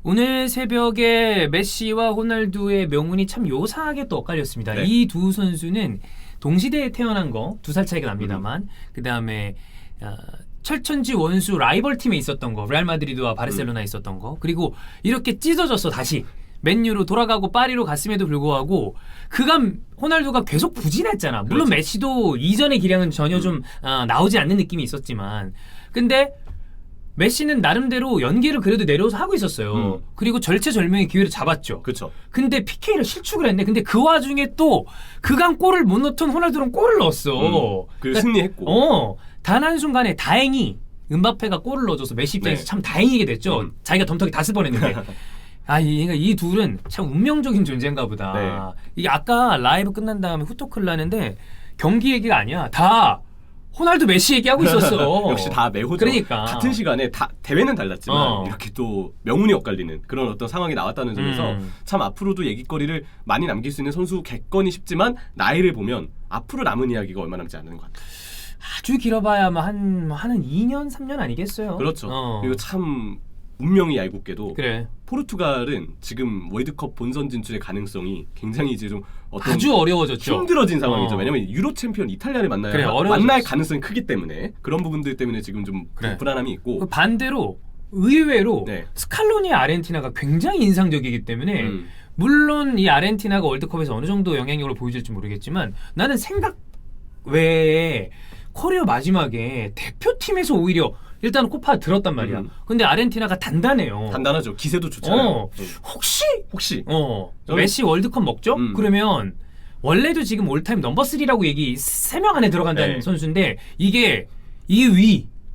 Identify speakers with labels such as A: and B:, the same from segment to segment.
A: 오늘 새벽에 메시와 호날두의 명운이 참 요상하게 또 엇갈렸습니다.
B: 네.
A: 이 두 선수는 동시대에 태어난 거 2살 차이가 납니다만 그 다음에 철천지 원수 라이벌 팀에 있었던 거 레알 마드리드와 바르셀로나에 있었던 거 그리고 이렇게 찢어졌어 다시 맨유로 돌아가고 파리로 갔음에도 불구하고 그간 호날두가 계속 부진했잖아. 물론
B: 그렇죠.
A: 메시도 이전의 기량은 전혀 좀 나오지 않는 느낌이 있었지만 근데 메시는 나름대로 연계를 그래도 내려서 하고 있었어요. 그리고 절체절명의 기회를 잡았죠.
B: 그렇죠.
A: 근데 PK를 실축을 했네. 근데 그 와중에 또 그간 골을 못 넣던 호날두는 골을 넣었어.
B: 그리고 승리했고.
A: 단 한순간에 다행히 은바페가 골을 넣어줘서 메시 입장에서
B: 네.
A: 참 다행이게 됐죠. 자기가 덤터기 다 쓸 뻔했는데. 이 둘은 참 운명적인 존재인가 보다.
B: 네.
A: 이게 아까 라이브 끝난 다음에 후토크를 하는데 경기 얘기가 아니야. 다 호날두 메시 얘기하고 있었어.
B: 역시 다 매호죠.
A: 그러니까.
B: 같은 시간에 다 대회는 달랐지만 이렇게 또 명운이 엇갈리는 그런 어떤 상황이 나왔다는 점에서 참 앞으로도 얘기거리를 많이 남길 수 있는 선수 객건이 쉽지만 나이를 보면 앞으로 남은 이야기가 얼마 남지 않는 것 같아요.
A: 아주 길어봐야 한 2년 3년 아니겠어요.
B: 그렇죠. 그리고 참 운명이 얄궂게도
A: 그래.
B: 포르투갈은 지금 월드컵 본선 진출의 가능성이 굉장히 이제 좀 어떤
A: 아주 어려워졌죠.
B: 힘들어진 상황이죠. 왜냐면 유로 챔피언 이탈리아를
A: 그래, 어려워졌어.
B: 만날 가능성이 크기 때문에 그런 부분들 때문에 지금 좀
A: 그래.
B: 불안함이 있고
A: 반대로 의외로
B: 네.
A: 스칼로니의 아르헨티나가 굉장히 인상적이기 때문에 물론 이 아르헨티나가 월드컵에서 어느 정도 영향력을 보여줄지 모르겠지만 나는 생각 외에 커리어 마지막에 대표팀에서 오히려 일단 코파 들었단 말이야. 근데 아르헨티나가 단단해요.
B: 단단하죠. 기세도 좋잖아요.
A: 혹시
B: 저는-
A: 메시 월드컵 먹죠? 그러면 원래도 지금 올타임 넘버 3라고 얘기 3명 안에 들어간다는
B: 네.
A: 선수인데 이게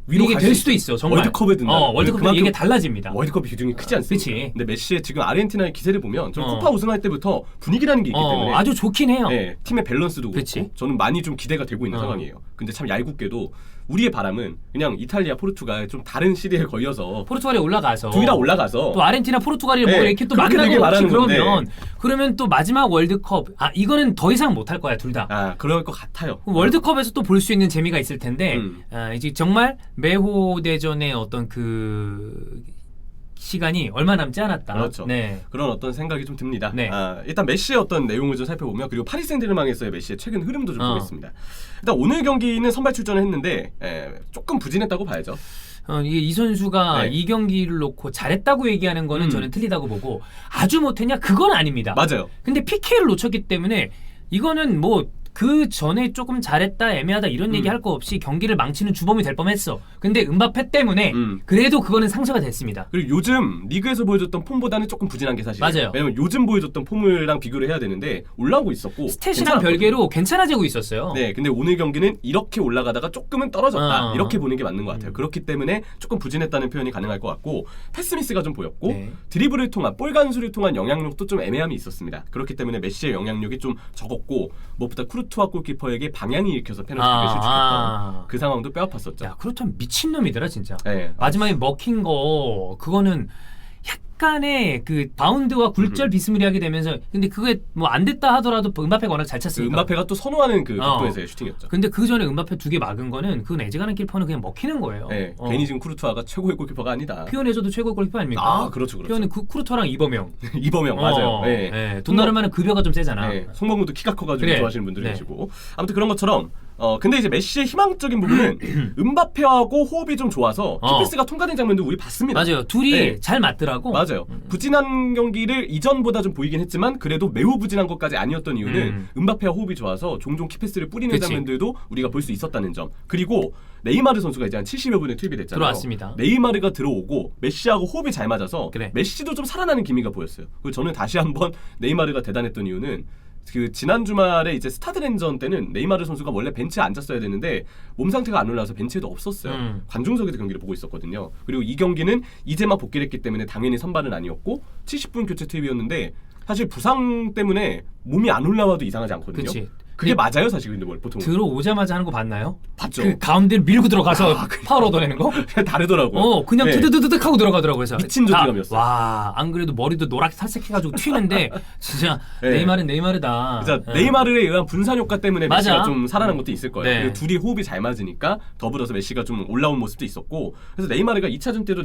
A: 위로
B: 갈
A: 될
B: 수
A: 수도 있어. 정말.
B: 월드컵에 든다.
A: 월드컵에 이게 달라집니다.
B: 월드컵 비중이 크지 않습니다.
A: 그치.
B: 근데 메시의 지금 아르헨티나의 기세를 보면 좀 코파 우승할 때부터 분위기라는 게 있기 때문에
A: 아주 좋긴 해요.
B: 네, 팀의 밸런스도
A: 그치.
B: 그렇고 저는 많이 좀 기대가 되고 있는 상황이에요. 근데 참 얄궂게도 우리의 바람은 그냥 이탈리아, 포르투갈 좀 다른 시대에 걸려서
A: 포르투갈에 올라가서
B: 둘 다 올라가서
A: 또 아르헨티나, 포르투갈이 뭐
B: 네,
A: 이렇게 또
B: 그렇게 되길
A: 만나고
B: 바라는
A: 그러면 또 마지막 월드컵 이거는 더 이상 못할 거야 둘 다.
B: 그럴 것 같아요.
A: 월드컵에서 또 볼 수 있는 재미가 있을 텐데 이제 정말 매호 대전의 어떤 그 시간이 얼마 남지 않았다.
B: 그렇죠.
A: 네.
B: 그런 어떤 생각이 좀 듭니다.
A: 네.
B: 일단 메시의 어떤 내용을 좀 살펴보면 그리고 파리 생제르맹에서의 메시의 최근 흐름도 좀 보겠습니다. 일단 오늘 경기는 선발 출전을 했는데 조금 부진했다고 봐야죠.
A: 이게 이 선수가
B: 네.
A: 이 경기를 놓고 잘했다고 얘기하는 거는 저는 틀리다고 보고 아주 못했냐? 그건 아닙니다.
B: 맞아요.
A: 근데 PK를 놓쳤기 때문에 이거는 뭐 그 전에 조금 잘했다 애매하다 이런 얘기 할 거 없이 경기를 망치는 주범이 될 뻔했어. 근데 은바페 때문에 그래도 그거는 상처가 됐습니다.
B: 그리고 요즘 리그에서 보여줬던 폼보다는 조금 부진한 게 사실이에요.
A: 맞아요.
B: 왜냐면 요즘 보여줬던 폼이랑 비교를 해야 되는데 올라오고 있었고
A: 스탯이랑
B: 괜찮았거든요.
A: 별개로 괜찮아지고 있었어요.
B: 네, 근데 오늘 경기는 이렇게 올라가다가 조금은 떨어졌다.
A: 어.
B: 이렇게 보는 게 맞는 것 같아요. 그렇기 때문에 조금 부진했다는 표현이 가능할 것 같고 패스미스가 좀 보였고
A: 네.
B: 드리블을 통한 볼 간수를 통한 영향력도 좀 애매함이 있었습니다. 그렇기 때문에 메시의 영향력이 좀 적었고 무엇보다 쿠르투아 골키퍼에게 방향이 읽혀서 페널티를 실축했던 그 상황도 뼈아팠었죠.
A: 야, 그렇다면 미친놈이더라 진짜.
B: 네.
A: 마지막에 먹힌 거 그거는 약간의 그 바운드와 굴절 비스무리하게 되면서 근데 그게 뭐 안 됐다 하더라도 은바페가 워낙 잘
B: 그
A: 찼으니까.
B: 은바페가 또 선호하는 그 각도에서의 슈팅이었죠.
A: 근데 그 전에 은바페 2개 막은 거는 그건 애지간한 키퍼는 그냥 먹히는 거예요.
B: 네, 괜히 지금 쿠르투아가 최고의 골키퍼가 아니다.
A: 피오네에서도 최고 골키퍼 아닙니까?
B: 그렇죠.
A: 피오는 쿠르토랑 이범영.
B: 이범영 맞아요. 네.
A: 네. 돈나르마는 급여가 좀 세잖아.
B: 네, 송병구도 키가 커가지고
A: 그래.
B: 좋아하시는 분들이
A: 네.
B: 계시고 아무튼 그런 것처럼 근데 이제 메시의 희망적인 부분은 은바페하고 호흡이 좀 좋아서 키패스가 통과된 장면도 우리 봤습니다.
A: 맞아요. 둘이
B: 네.
A: 잘 맞더라고.
B: 맞아요. 부진한 경기를 이전보다 좀 보이긴 했지만 그래도 매우 부진한 것까지 아니었던 이유는 은바페와 호흡이 좋아서 종종 키패스를 뿌리는
A: 그치.
B: 장면들도 우리가 볼 수 있었다는 점. 그리고 네이마르 선수가 이제 한 70여 분에 투입이 됐잖아요.
A: 들어왔습니다.
B: 네이마르가 들어오고 메시하고 호흡이 잘 맞아서
A: 그래.
B: 메시도 좀 살아나는 기미가 보였어요. 그리고 저는 다시 한번 네이마르가 대단했던 이유는 그 지난 주말에 이제 스타드랜전 때는 네이마르 선수가 원래 벤치에 앉았어야 되는데 몸 상태가 안 올라와서 벤치에도 없었어요. 관중석에서 경기를 보고 있었거든요. 그리고 이 경기는 이제 막 복귀를 했기 때문에 당연히 선발은 아니었고 70분 교체 투입이었는데 사실 부상 때문에 몸이 안 올라와도 이상하지 않거든요.
A: 그치.
B: 그게 맞아요, 사실. 근데 뭘 보통
A: 들어오자마자 하는 거 봤나요?
B: 봤죠.
A: 그 가운데를 밀고 들어가서 파울 얻어내는 거?
B: 다르더라고요.
A: 그냥
B: 네.
A: 드드드득 하고 들어가더라고요. 그래서
B: 미친 조직감이었어요.
A: 와, 안 그래도 머리도 노랗게 탈색해가지고 튀는데 진짜
B: 네.
A: 네이마르는 네이마르다.
B: 그래서 네이마르에 의한 분산 효과 때문에
A: 맞아.
B: 메시가 좀 살아난 것도 있을 거예요.
A: 네.
B: 그리고 둘이 호흡이 잘 맞으니까 더불어서 메시가 좀 올라온 모습도 있었고, 그래서 네이마르가 2차전 때도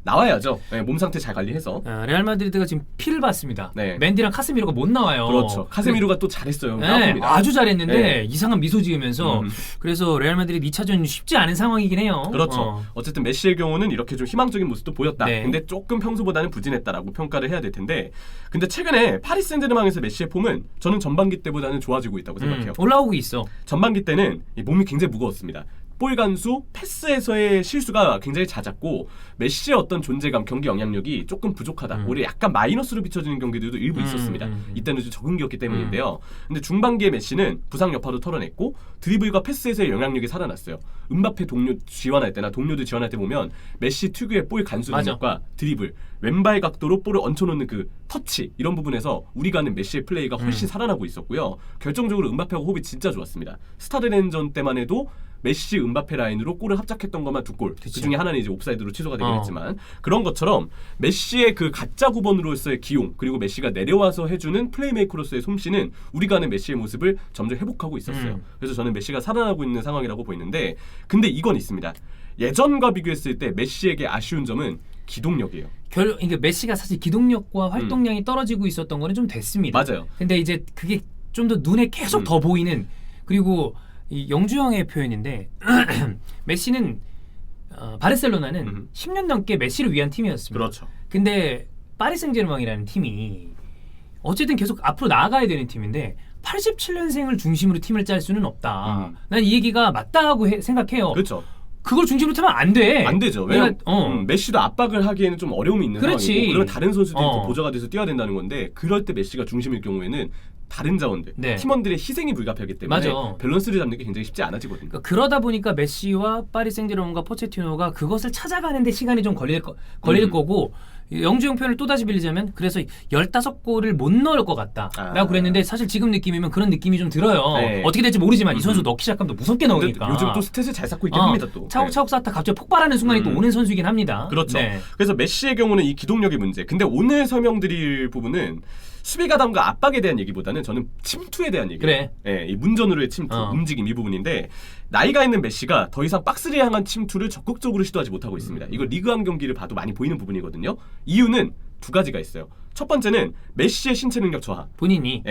B: 나와야죠. 네, 몸 상태 잘 관리해서.
A: 레알 마드리드가 지금 피를 봤습니다.
B: 네.
A: 맨디랑 카세미로가 못 나와요.
B: 그렇죠. 카세미로가 또 잘했어요.
A: 네, 아주 잘했는데
B: 네.
A: 이상한 미소 지으면서 그래서 레알 마드리드 2차전 쉽지 않은 상황이긴 해요.
B: 그렇죠. 어쨌든 메시의 경우는 이렇게 좀 희망적인 모습도 보였다.
A: 네.
B: 근데 조금 평소보다는 부진했다라고 평가를 해야 될 텐데, 근데 최근에 파리 생제르맹에서 메시의 폼은 저는 전반기 때보다는 좋아지고 있다고 생각해요.
A: 올라오고 있어.
B: 전반기 때는 이 몸이 굉장히 무거웠습니다. 볼 간수, 패스에서의 실수가 굉장히 잦았고, 메시의 어떤 존재감, 경기 영향력이 조금 부족하다. 오히려 약간 마이너스로 비춰지는 경기들도 일부 있었습니다. 이때는 좀 적응기였기 때문인데요. 근데 중반기에 메시는 부상 여파도 털어냈고, 드리블과 패스에서의 영향력이 살아났어요. 음바페 동료 지원할 때나 동료들 지원할 때 보면 메시 특유의 볼 간수 능력과 드리블, 왼발 각도로 볼을 얹혀놓는 그 터치, 이런 부분에서 우리가 아는 메시의 플레이가 훨씬 살아나고 있었고요. 결정적으로 음바페하고 호흡이 진짜 좋았습니다. 스타드렌전 때만 해도 메시 음바페 라인으로 골을 합작했던 것만 2골. 그 중에 하나는 이제 옵사이드로 취소가 되긴 했지만, 그런 것처럼 메시의 그 가짜 9번으로서의 기용, 그리고 메시가 내려와서 해주는 플레이메이커로서의 솜씨는 우리가 아는 메시의 모습을 점점 회복하고 있었어요. 그래서 저는 메시가 살아나고 있는 상황이라고 보이는데, 근데 이건 있습니다. 예전과 비교했을 때 메시에게 아쉬운 점은 기동력이에요.
A: 그러니까 메시가 사실 기동력과 활동량이 떨어지고 있었던 거는 좀 됐습니다.
B: 맞아요.
A: 근데 이제 그게 좀 더 눈에 계속 더 보이는, 그리고 이 영주형의 표현인데 메시는 바르셀로나는 10년 넘게 메시를 위한 팀이었습니다.
B: 그렇죠.
A: 근데 파리 생제르맹이라는 팀이 어쨌든 계속 앞으로 나아가야 되는 팀인데 87년생을 중심으로 팀을 짤 수는 없다. 난 이 얘기가 맞다고 생각해요.
B: 그렇죠.
A: 그걸 중심으로 타면 안 돼.
B: 안 되죠. 왜냐면 메시도 압박을 하기에는 좀 어려움이 있는 상황이고, 그러면 다른 선수들이 또 보조가 돼서 뛰어야 된다는 건데, 그럴 때 메시가 중심일 경우에는 다른 자원들, 팀원들의 희생이 불가피하기 때문에 밸런스를 잡는 게 굉장히 쉽지 않아지거든요.
A: 그러다 보니까 메시와 파리 생제르맹과 포체티노가 그것을 찾아가는 데 시간이 좀 걸릴 거고, 영주형 표현을 또다시 빌리자면 그래서 15골을 못 넣을 것 같다라고 그랬는데, 사실 지금 느낌이면 그런 느낌이 좀 들어요. 네. 어떻게 될지 모르지만 이 선수 넣기 시작하면 또 무섭게 넣으니까.
B: 요즘 또 스탯을 잘 쌓고 있긴 합니다. 또
A: 차곡차곡 쌓다 갑자기 폭발하는 순간이 또 오는 선수이긴 합니다.
B: 그렇죠. 네. 그래서 메시의 경우는 이 기동력의 문제. 근데 오늘 설명드릴 부분은 수비 가담과 압박에 대한 얘기보다는 저는 침투에 대한 얘기예요.
A: 그래.
B: 네, 이 문전으로의 침투, 움직임 이 부분인데, 나이가 있는 메시가 더 이상 박스를 향한 침투를 적극적으로 시도하지 못하고 있습니다. 이거 리그왕 경기를 봐도 많이 보이는 부분이거든요. 이유는 두 가지가 있어요. 첫 번째는 메시의 신체 능력 저하.
A: 본인이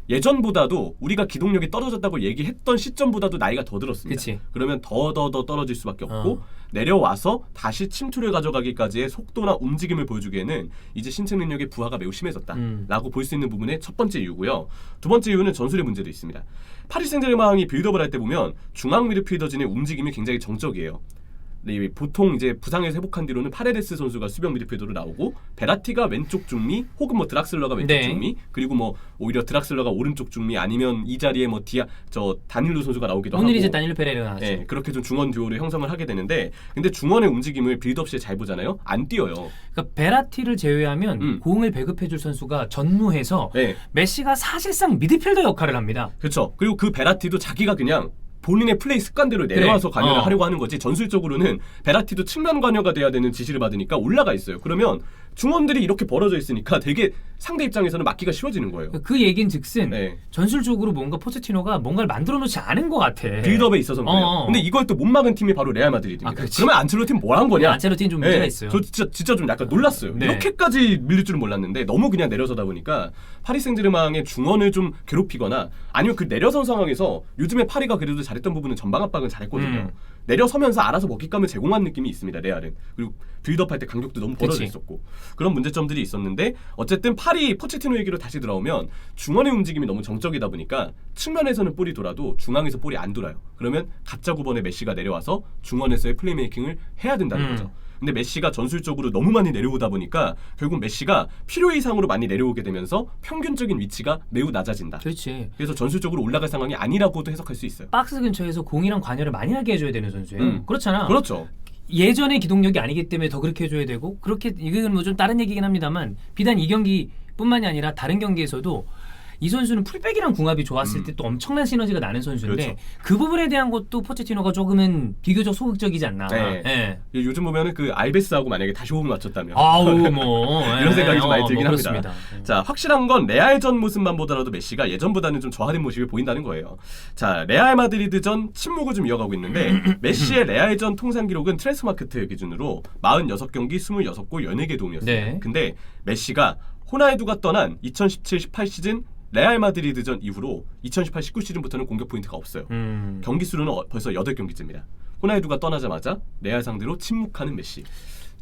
B: 예전보다도 우리가 기동력이 떨어졌다고 얘기했던 시점보다도 나이가 더 들었습니다.
A: 그치.
B: 그러면 더 떨어질 수밖에 없고, 내려와서 다시 침투를 가져가기까지의 속도나 움직임을 보여주기에는 이제 신체 능력의 부하가 매우 심해졌다라고 볼 수 있는 부분의 첫 번째 이유고요. 두 번째 이유는 전술의 문제도 있습니다. 파리 생제르맹이 빌드업을 할 때 보면 중앙 미드필더진의 움직임이 굉장히 정적이에요. 보통 이제 부상에서 회복한 뒤로는 파레데스 선수가 수비형 미드필더로 나오고, 베라티가 왼쪽 중미, 혹은 뭐 드락슬러가 왼쪽 중미, 그리고 뭐 오히려 드락슬러가 오른쪽 중미, 아니면 이 자리에 뭐 다닐루 선수가 나오기도 하고.
A: 오늘 이제 다닐루 페레이라가 나왔죠.
B: 네, 그렇게 좀 중원 듀오를 형성을 하게 되는데, 근데 중원의 움직임을 빌드업 시에 잘 보잖아요. 안 뛰어요.
A: 그러니까 베라티를 제외하면 공을 배급해줄 선수가 전무해서 메시가 사실상 미드필더 역할을 합니다.
B: 그렇죠. 그리고 그 베라티도 자기가 그냥 본인의 플레이 습관대로 내려와서 관여를 하려고 하는 거지, 전술적으로는 베라티도 측면 관여가 돼야 되는 지시를 받으니까 올라가 있어요. 그러면 중원들이 이렇게 벌어져 있으니까 되게 상대 입장에서는 막기가 쉬워지는 거예요.
A: 그 얘기는 즉슨 전술적으로 뭔가 포체티노가 뭔가를 만들어 놓지 않은 것 같아.
B: 빌드업에 있어서는 그래요. 근데 이걸 또 못 막은 팀이 바로 레알 마드리드입니다. 그러면 안첼로티는 뭘 한 거냐?
A: 안첼로티는 좀 문제가 있어요.
B: 저 진짜 좀 약간 놀랐어요. 이렇게까지 밀릴 줄은 몰랐는데, 너무 그냥 내려서다 보니까 파리 생제르맹의 중원을 좀 괴롭히거나, 아니면 그 내려선 상황에서 요즘에 파리가 그래도 잘했던 부분은 전방 압박을 잘했거든요. 내려서면서 알아서 먹잇감을 제공한 느낌이 있습니다, 레알은. 그리고 빌드업 할 때 간격도 너무 벌어져 있었고, 그런 문제점들이 있었는데, 어쨌든 파리 포체티노 얘기로 다시 돌아오면 중원의 움직임이 너무 정적이다 보니까 측면에서는 볼이 돌아도 중앙에서 볼이 안 돌아요. 그러면 가짜 9번의 메시가 내려와서 중원에서의 플레이메이킹을 해야 된다는 거죠. 근데 메시가 전술적으로 너무 많이 내려오다 보니까 결국 메시가 필요 이상으로 많이 내려오게 되면서 평균적인 위치가 매우 낮아진다.
A: 그렇지.
B: 그래서 전술적으로 올라갈 상황이 아니라고도 해석할 수 있어요.
A: 박스 근처에서 공이랑 관여를 많이 하게 해줘야 되는 선수예요. 그렇잖아.
B: 그렇죠.
A: 예전의 기동력이 아니기 때문에 더 그렇게 해줘야 되고, 그렇게 이건 뭐 좀 다른 얘기긴 합니다만, 비단 이 경기뿐만이 아니라 다른 경기에서도 이 선수는 풀백이랑 궁합이 좋았을 때 또 엄청난 시너지가 나는 선수인데
B: 그렇죠.
A: 그 부분에 대한 것도 포체티노가 조금은 비교적 소극적이지 않나.
B: 네.
A: 예.
B: 요즘 보면은 그 알베스하고 만약에 다시 호흡을 맞췄다면
A: 아우 뭐
B: 이런 생각이 좀 많이 들긴
A: 뭐
B: 합니다.
A: 그렇습니다.
B: 자, 확실한 건 레알전 모습만 보더라도 메시가 예전보다는 좀 저하된 모습을 보인다는 거예요. 자, 레알 마드리드전 침묵을 좀 이어가고 있는데 메시의 레알전 통산 기록은 트랜스마크트 기준으로 46경기 26골 14개 도움이었어요.
A: 네.
B: 근데 메시가 호날두가 떠난 2017-18 시즌 레알 마드리드전 이후로 2018-19 시즌부터는 공격 포인트가 없어요. 경기 수로는 벌써 8경기째입니다. 호날두가 떠나자마자 레알 상대로 침묵하는 메시.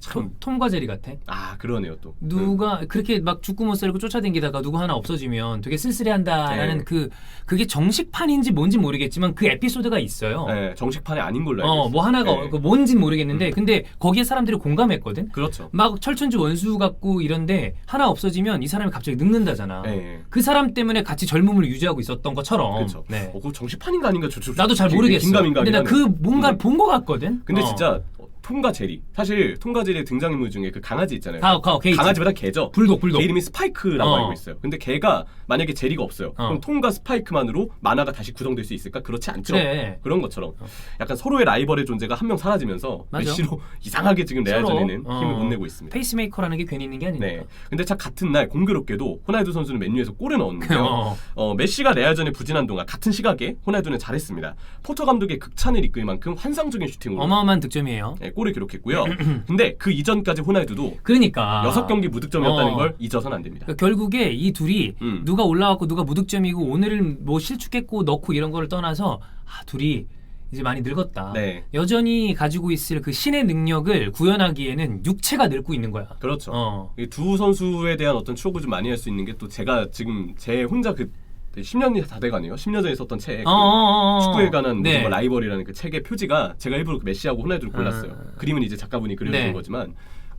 B: 참.
A: 톰과 제리 같아.
B: 아, 그러네요 또.
A: 누가 그렇게 막 죽고 못 살고 쫓아다니다가 누구 하나 없어지면 되게 쓸쓸해한다라는
B: 네.
A: 그게 정식판인지 뭔지 모르겠지만 그 에피소드가 있어요.
B: 네, 정식판이 아닌 걸로 알고 있어요.
A: 뭐 하나가
B: 네.
A: 뭔진 모르겠는데 근데 거기에 사람들이 공감했거든.
B: 그렇죠.
A: 막 철천지 원수 같고 이런데 하나 없어지면 이 사람이 갑자기 늙는다잖아.
B: 네.
A: 그 사람 때문에 같이 젊음을 유지하고 있었던 것처럼.
B: 그렇죠.
A: 네.
B: 그거 정식판인가 아닌가
A: 나도 잘 모르겠어.
B: 긴가민가.
A: 근데 나 그 뭔가를 본 것 같거든.
B: 근데 진짜 톰과 제리, 사실 톰과 제리의 등장인물 중에 그 강아지 있잖아요.
A: 게이지.
B: 강아지보다 개죠.
A: 불독.
B: 걔 이름이 스파이크라고 알고 있어요. 근데 걔가 만약에 제리가 없어요. 그럼 톰과 스파이크만으로 만화가 다시 구성될 수 있을까? 그렇지 않죠.
A: 그래.
B: 그런 것처럼 약간 서로의 라이벌의 존재가 한 명 사라지면서
A: 맞아.
B: 메시로 이상하게 지금 레알전에는
A: 서로,
B: 힘을 못 내고 있습니다.
A: 페이스메이커라는 게 괜히 있는 게 아니니까.
B: 네. 근데 참 같은 날 공교롭게도 호날두 선수는 맨유에서 골을 넣었는데요. 메시가 레알전에 부진한 동안 같은 시각에 호날두는 잘했습니다. 포터 감독의 극찬을 이끌 만큼 환상적인 슈팅으로
A: 어마어마한 득점이에요.
B: 네, 골을 기록했고요. 근데 그 이전까지 호날두도
A: 그러니까
B: 6경기 무득점이었다는 걸 잊어서는 안 됩니다.
A: 그러니까 결국에 이 둘이 누가 올라왔고 누가 무득점이고 오늘은 뭐 실축했고 넣고 이런 거를 떠나서 둘이 이제 많이 늙었다.
B: 네.
A: 여전히 가지고 있을 그 신의 능력을 구현하기에는 육체가 늙고 있는 거야.
B: 그렇죠. 이 두 선수에 대한 어떤 추억을 좀 많이 할 수 있는 게 또 제가 지금 제 혼자 그 10년이 다 돼가네요. 10년 전에 썼던 책 축구에 관한
A: 네.
B: 뭐 라이벌이라는 그 책의 표지가 제가 일부러 그 메시하고 호날두를 골랐어요. 그림은 이제 작가분이 그려주신
A: 네.
B: 거지만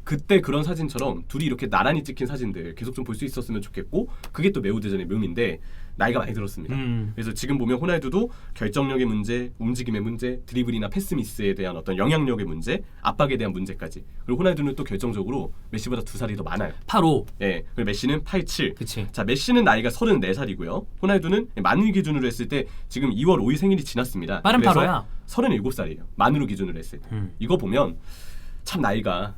B: 그때 그런 사진처럼 둘이 이렇게 나란히 찍힌 사진들 계속 좀 볼 수 있었으면 좋겠고 그게 또 매우 대전의 묘미인데 나이가 많이 들었습니다. 그래서 지금 보면 호날두도 결정력의 문제, 움직임의 문제, 드리블이나 패스 미스에 대한 어떤 영향력의 문제, 압박에 대한 문제까지. 그리고 호날두는 또 결정적으로 메시보다 2살이 더 많아요.
A: 85.
B: 네, 그리고 메시는 87.
A: 그치.
B: 자, 메시는 나이가 34살이고요. 호날두는 만으로 기준으로 했을 때 지금 2월 5일 생일이 지났습니다.
A: 빠른
B: 그래서
A: 8호야.
B: 37살이에요. 만으로 기준으로 했을 때. 이거 보면 참 나이가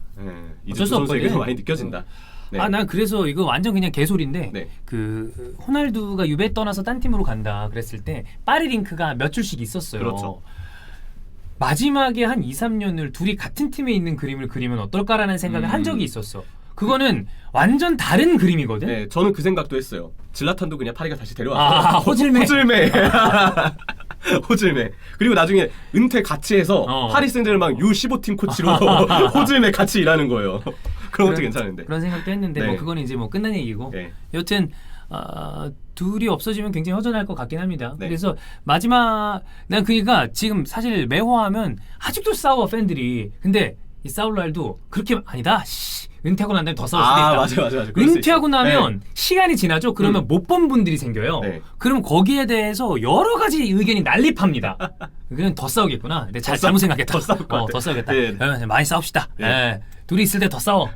B: 이제
A: 어쩔
B: 두
A: 수
B: 선수에게서
A: 없거든.
B: 많이 느껴진다. 네.
A: 난 그래서 이거 완전 그냥 개소리인데
B: 네.
A: 그 호날두가 유베 떠나서 딴 팀으로 간다 그랬을 때 파리 링크가 몇 줄씩 있었어요.
B: 그렇죠.
A: 마지막에 한 2, 3년을 둘이 같은 팀에 있는 그림을 그리면 어떨까라는 생각을 한 적이 있었어. 그거는 완전 다른 그림이거든.
B: 네, 저는 그 생각도 했어요. 질라탄도 그냥 파리가 다시 데려왔어요.
A: 호질매.
B: 호질매. 그리고 나중에 은퇴 같이 해서 파리 생제르맹 U15팀 코치로 호질매 같이 일하는 거예요. 그런 것도 괜찮은데.
A: 그런 생각도 했는데
B: 네.
A: 뭐 그건 이제 뭐 끝난 얘기고.
B: 네.
A: 여튼 둘이 없어지면 굉장히 허전할 것 같긴 합니다.
B: 네.
A: 그래서 마지막 난 그러니까 지금 사실 매호하면 아직도 싸워 팬들이. 근데 이 사울 날도 그렇게 아니다. 은퇴하고 난 다음에 더 싸울 수도 있다.
B: 맞아. 그럴 수
A: 은퇴하고
B: 있어요.
A: 나면
B: 네.
A: 시간이 지나죠. 그러면 못 본 분들이 생겨요.
B: 네.
A: 그럼 거기에 대해서 여러 가지 의견이 난립합니다. 그냥 더 싸우겠구나. 근데 잘못 생각했다.
B: 더 싸울 것 같아.
A: 더 싸우겠다.
B: 네.
A: 많이 싸웁시다.
B: 네.
A: 네. 둘이 있을 때 더 싸워.